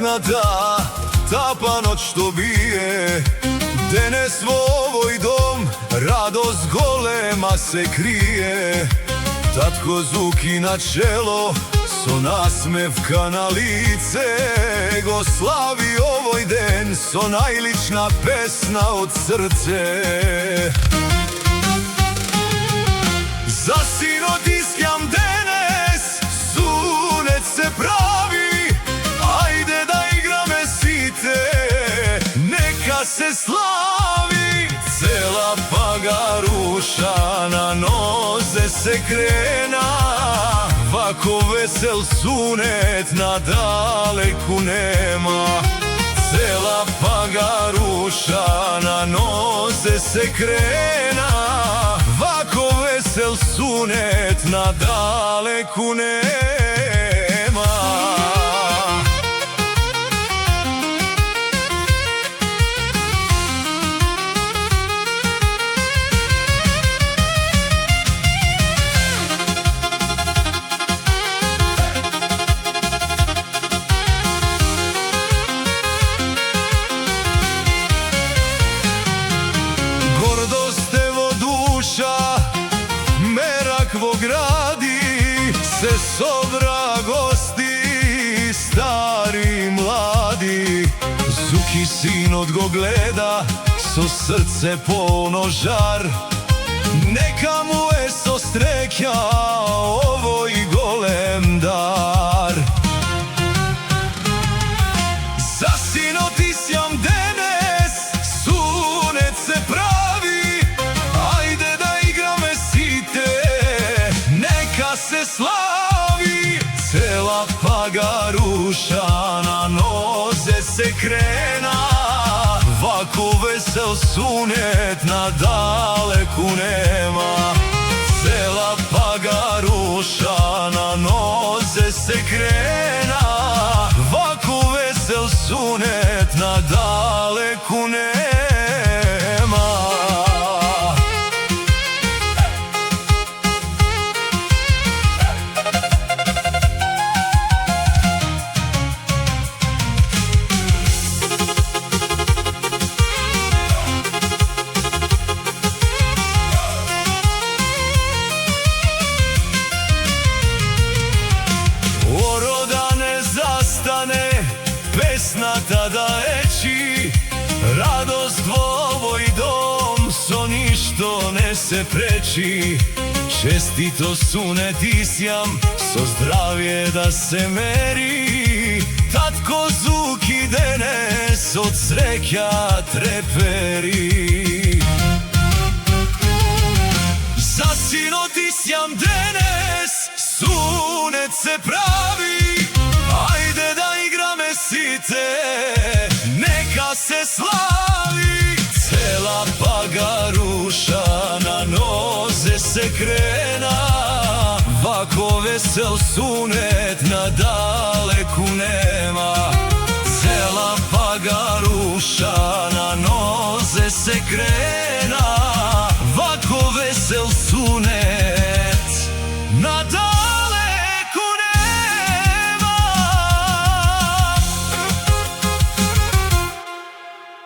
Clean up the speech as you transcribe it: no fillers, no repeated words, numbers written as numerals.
naknada, ta pa noć što bije. Denes ovoj dom, radost golema se krije. Tatko Zuki na čelo, so nasmevka na lice. Go slavi ovoj den, so najlična pesna od srce. Za sinot iskjam denes, sunet se pravi. Ajde da igrame site, neka se slavi. Cela Pagaruša na noze se krena. Vako vesel sunet na daleku nema. Cela Pagaruša na noze se krena. Vako vesel sunet na daleku nema. Merakvo gradi se sobra gosti, stari mladi. Zuki sinot go gleda, so srce polno žar. Neka mu je so strekja ovo i golem dar. Za sinot isjam denes, sunet se pravi. Ajde da igrame site, neka se slavi. Cela Pagaruša na noze se krena. Vako vesel sunet na daleku nema. Cela Pagaruša na noze se krena. Vako vesel sunet na daleku nema. Pesna tada eći, radost ovoj dom, so ništo ne se preči. Čestito sunet isjam, so zdravje da se meri. Tatko Zuki denes od sreća treperi. Za sinot isjam denes, sunet se pravi. Ajde da igrame site, neka se slavi. Cela Pagaruša na noze se krena. Vako vesel sunet na daleku nema. Cela Pagaruša na noze se krena.